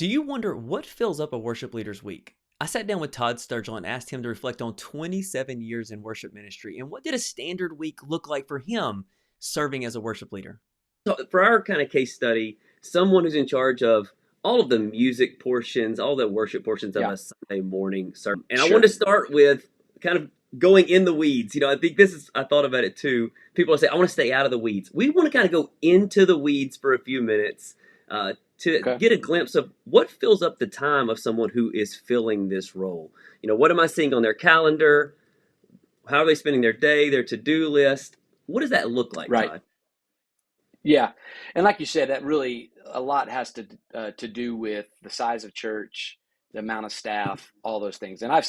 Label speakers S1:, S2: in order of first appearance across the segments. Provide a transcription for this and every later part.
S1: Do you wonder what fills up a worship leader's week? I sat down with Todd Sturgell and asked him to reflect on 27 years in worship ministry and what did a standard week look like for him serving as a worship leader?
S2: So for our kind of case study, someone who's in charge of all of the music portions, all the worship portions of
S3: Yeah,
S2: a Sunday morning service. And I want to
S3: sure.
S2: start with kind of going in the weeds. I think I thought about it too. People say, I want to stay out of the weeds. We want to kind of go into the weeds for a few minutes to
S3: Okay.
S2: get a glimpse of what fills up the time of someone who is filling this role. What am I seeing on their calendar? How are they spending their day, their to-do list? What does that look like,
S3: Right.
S2: Todd?
S3: Yeah. And like you said, that really a lot has to do with the size of church, the amount of staff, all those things. And I've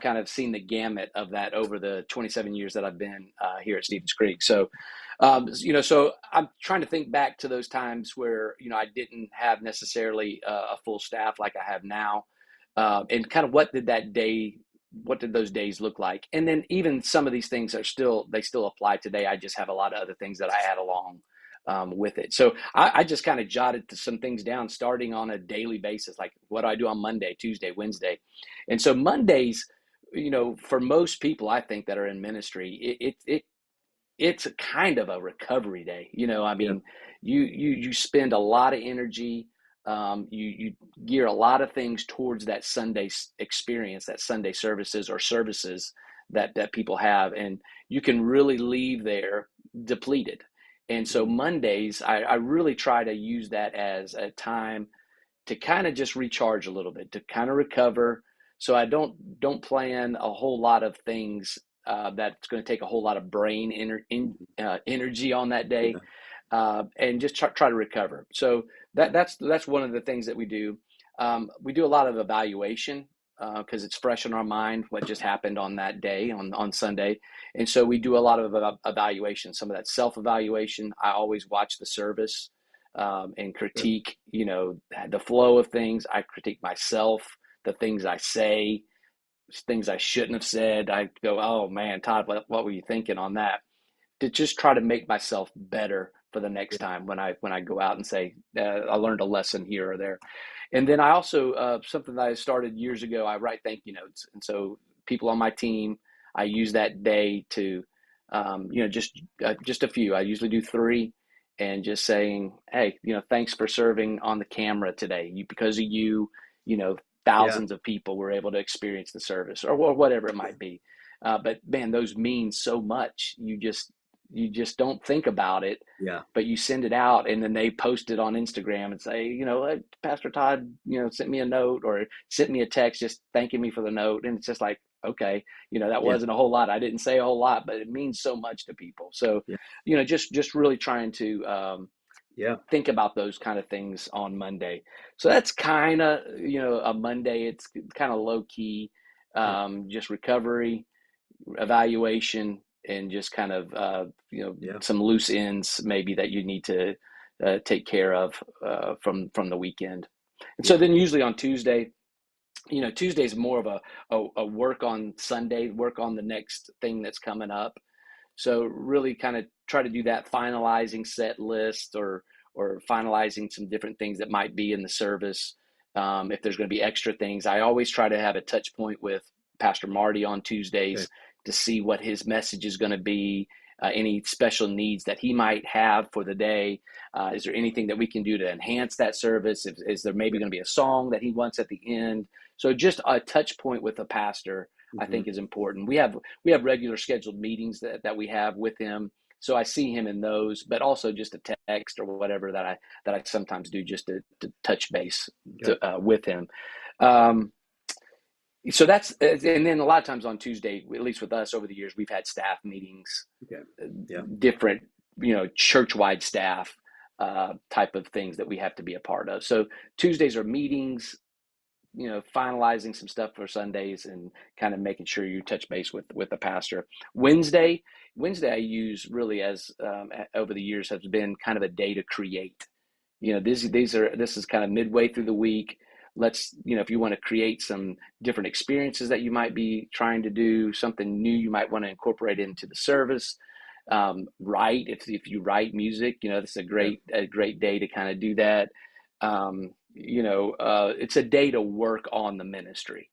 S3: kind of seen the gamut of that over the 27 years that I've been here at Stevens Creek. So I'm trying to think back to those times where, I didn't have necessarily a full staff like I have now. And kind of what did those days look like? And then even some of these things they still apply today. I just have a lot of other things that I add along with it. So I just kind of jotted some things down starting on a daily basis, like what do I do on Monday, Tuesday, Wednesday. And so Mondays, for most people, I think that are in ministry, it's a kind of a recovery day. I
S2: Yeah.
S3: mean, you spend a lot of energy. You gear a lot of things towards that Sunday experience, that Sunday services that people have, and you can really leave there depleted. And so Mondays, I really try to use that as a time to kind of just recharge a little bit, to kind of recover. So I don't plan a whole lot of things that's going to take a whole lot of brain energy on that day,
S2: Yeah.
S3: and just try to recover. So that's one of the things that we do. We do a lot of evaluation because it's fresh in our mind what just happened on that day on Sunday, and so we do a lot of evaluation. Some of that self-evaluation. I always watch the service and
S2: Yeah.
S3: critique, the flow of things. I critique myself, the things I say, things I shouldn't have said. I go, oh man, Todd, what were you thinking on that? To just try to make myself better for the next
S2: Yeah.
S3: time when I go out and say I learned a lesson here or there. And then I also something that I started years ago. I write thank you notes, and so people on my team, I use that day to, just a few. I usually do three, and just saying, hey, thanks for serving on the camera today. Because of you, you know,
S2: Yeah.
S3: thousands of people were able to experience the service or whatever it
S2: Yeah.
S3: might be. But man, those mean so much. You just don't think about it,
S2: Yeah.
S3: but you send it out, and then they post it on Instagram and say, "Hey, Pastor Todd, sent me a note or sent me a text just thanking me for the note." And it's just like, okay, that
S2: Yeah.
S3: wasn't a whole lot. I didn't say a whole lot, but it means so much to people. So,
S2: Yeah.
S3: just really trying to
S2: Yeah.
S3: think about those kind of things on Monday. So that's kind of, a Monday. It's kind of low key,
S2: Yeah.
S3: just recovery, evaluation, and just kind of
S2: Yeah.
S3: some loose ends maybe that you need to take care of from the weekend. And so
S2: Yeah.
S3: then usually on Tuesday, Tuesday's more of a work on Sunday, work on the next thing that's coming up. So really kind of try to do that finalizing set list or finalizing some different things that might be in the service. If there's going to be extra things, I always try to have a touch point with Pastor Marty on
S2: Okay.
S3: Tuesdays to see what his message is going to be, any special needs that he might have for the day. Is there anything that we can do to enhance that service? Is there maybe
S2: Yeah.
S3: going to be a song that he wants at the end? So just a touch point with a pastor, I
S2: Hmm.
S3: think, is important. We have regular scheduled meetings that we have with him. So I see him in those, but also just a text or whatever that I sometimes do just to touch base
S2: Okay.
S3: with him. Um, so and then a lot of times on Tuesday, at least with us over the years, we've had staff meetings,
S2: Okay. Yeah.
S3: different, church-wide staff type of things that we have to be a part of. So Tuesdays are meetings, finalizing some stuff for Sundays and kind of making sure you touch base with the pastor. Wednesday I use really as over the years has been kind of a day to create. This is kind of midway through the week. Let's, if you want to create some different experiences that you might be trying to do, something new you might want to incorporate into the service. Write if you write music, this is a
S2: Yeah.
S3: great day to kind of do that. it's a day to work on the ministry.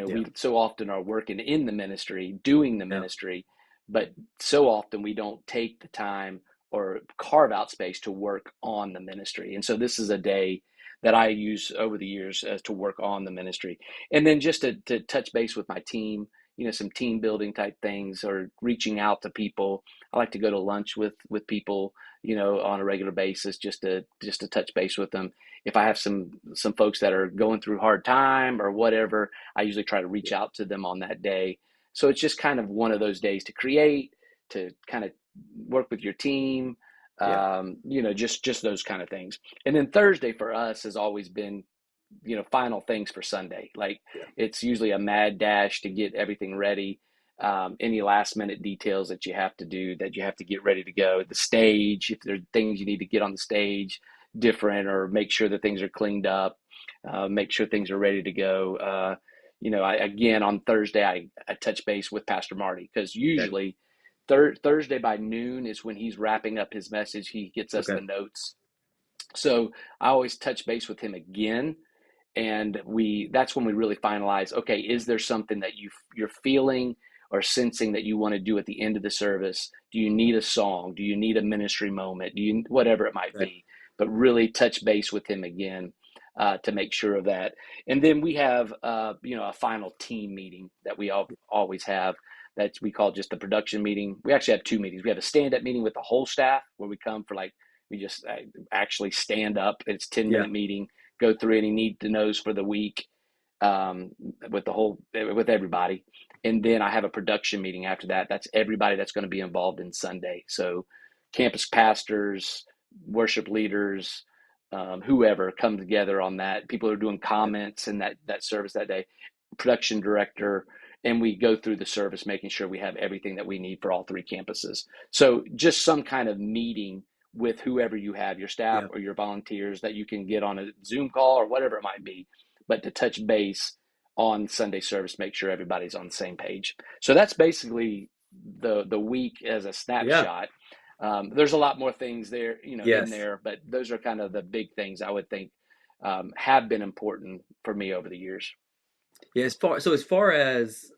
S2: Yeah.
S3: We so often are working in the ministry, doing the
S2: Yeah.
S3: ministry, but so often we don't take the time or carve out space to work on the ministry. And so this is a day that I use over the years as to work on the ministry. And then just to touch base with my team, some team building type things or reaching out to people. I like to go to lunch with people, on a regular basis just to touch base with them. If I have some folks that are going through hard time or whatever, I usually try to reach out to them on that day. So it's just kind of one of those days to create, to kind of work with your team,
S2: Yeah.
S3: just those kind of things. And then Thursday for us has always been, final things for Sunday. Like
S2: Yeah.
S3: it's usually a mad dash to get everything ready. Any last minute details that you have to do, that you have to get ready to go. The stage, if there's things you need to get on the stage different, or make sure that things are cleaned up, make sure things are ready to go. Again, on Thursday, I touch base with Pastor Marty, because
S2: Okay.
S3: usually Thursday by noon is when he's wrapping up his message. He gets us
S2: Okay.
S3: the notes. So I always touch base with him again, and that's when we really finalize, okay, is there something that you're feeling or sensing that you want to do at the end of the service? Do you need a song? Do you need a ministry moment? Do you, whatever it might
S2: Okay.
S3: be? But really touch base with him again, to make sure of that. And then we have a final team meeting that we always have, that we call just the production meeting. We actually have two meetings. We have a stand-up meeting with the whole staff, where we come for, like, we just actually stand up. It's 10-minute
S2: Yeah.
S3: meeting, go through any need to knows for the week, um, with everybody. And then I have a production meeting after that. That's everybody that's going to be involved in Sunday. So campus pastors, worship leaders, whoever come together on that. People who are doing
S2: Yeah.
S3: comments in that service that day, production director, and we go through the service, making sure we have everything that we need for all three campuses. So just some kind of meeting with whoever you have, your staff
S2: Yeah.
S3: or your volunteers, that you can get on a Zoom call or whatever it might be, but to touch base on Sunday service, make sure everybody's on the same page. So that's basically the week as a
S2: Yeah.
S3: snapshot. There's a lot more things there, in
S2: Yes.
S3: there, but those are kind of the big things I would think, have been important for me over the years.
S2: Yeah. As far as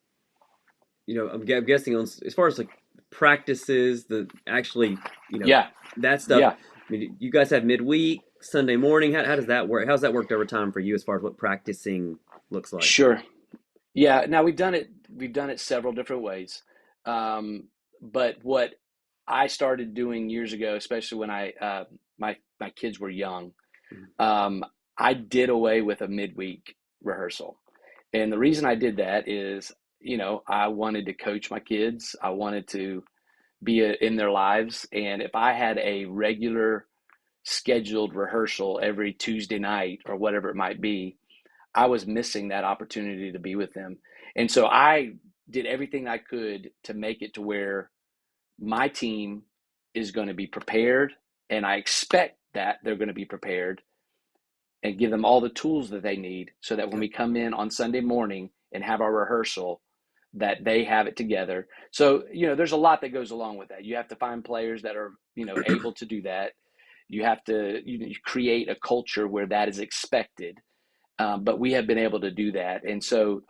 S2: I'm guessing as far as like practices, the actually,
S3: Yeah,
S2: that stuff.
S3: yeah,
S2: I mean, you guys have midweek, Sunday morning. How does that work? How's that worked over time for you as far as what practicing looks like?
S3: sure. Yeah, now we've done it several different ways. But what I started doing years ago, especially when my kids were young,
S2: Mhm.
S3: um, I did away with a midweek rehearsal. And the reason I did that is, I wanted to coach my kids. I wanted to be in their lives. And if I had a regular scheduled rehearsal every Tuesday night or whatever it might be, I was missing that opportunity to be with them. And so I did everything I could to make it to where my team is going to be prepared, and I expect that they're going to be prepared, and give them all the tools that they need, so that when
S2: Okay.
S3: we come in on Sunday morning and have our rehearsal, that they have it together. So, there's a lot that goes along with that. You have to find players that are, able to do that. You have to create a culture where that is expected. But we have been able to do that. And so,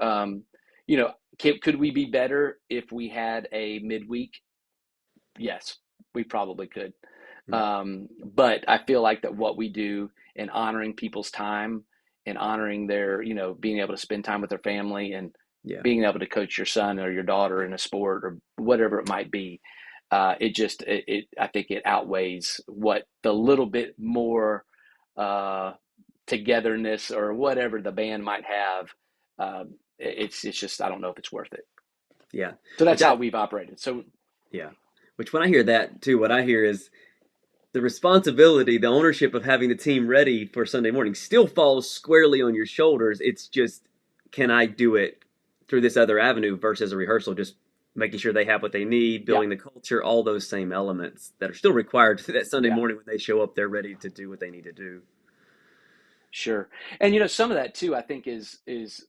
S3: you know, could we be better if we had a midweek? Yes, we probably could.
S2: Mm.
S3: But I feel like that what we do in honoring people's time, and honoring their, being able to spend time with their family, and
S2: Yeah.
S3: being able to coach your son or your daughter in a sport or whatever it might be, I think it outweighs what the little bit more uh, togetherness or whatever the band might have. It's just, I don't know if it's worth it.
S2: Yeah.
S3: So
S2: Which
S3: that's
S2: I
S3: how we've operated. So
S2: Yeah. Which when I hear that too, what I hear is the responsibility, the ownership of having the team ready for Sunday morning still falls squarely on your shoulders. It's just, can I do it through this other avenue versus a rehearsal, just making sure they have what they need,
S3: yeah,
S2: building the culture, all those same elements that are still required that Sunday
S3: yeah,
S2: morning when they show up, they're ready to do what they need to do.
S3: sure. And some of that too, I think is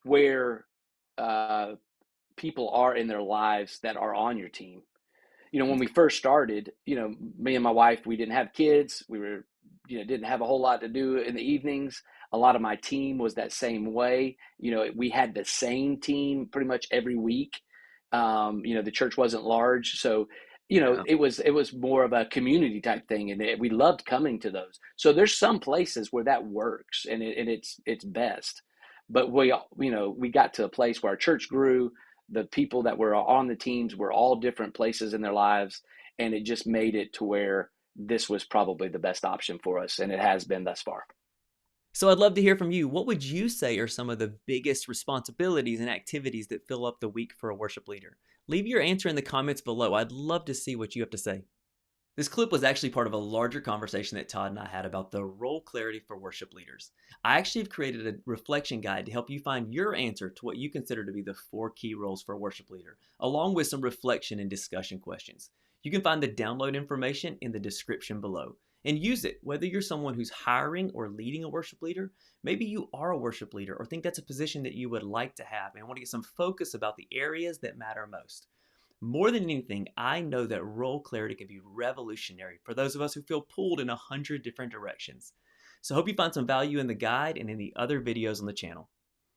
S3: where uh, people are in their lives that are on your team. When we first started, me and my wife, we didn't have kids. We were didn't have a whole lot to do in the evenings. A lot of my team was that same way. We had the same team pretty much every week. The church wasn't large, so
S2: Yeah.
S3: it was more of a community type thing, and we loved coming to those. So there's some places where that works, and it's best. But we got to a place where our church grew. The people that were on the teams were all different places in their lives, and it just made it to where this was probably the best option for us, and it has been thus far.
S1: So I'd love to hear from you. What would you say are some of the biggest responsibilities and activities that fill up the week for a worship leader? Leave your answer in the comments below. I'd love to see what you have to say. This clip was actually part of a larger conversation that Todd and I had about the role clarity for worship leaders. I actually have created a reflection guide to help you find your answer to what you consider to be the 4 key roles for a worship leader, along with some reflection and discussion questions. You can find the download information in the description below and use it whether you're someone who's hiring or leading a worship leader. Maybe you are a worship leader or think that's a position that you would like to have and want to get some focus about the areas that matter most. More than anything, I know that role clarity can be revolutionary for those of us who feel pulled in 100 different directions. So I hope you find some value in the guide and in the other videos on the channel.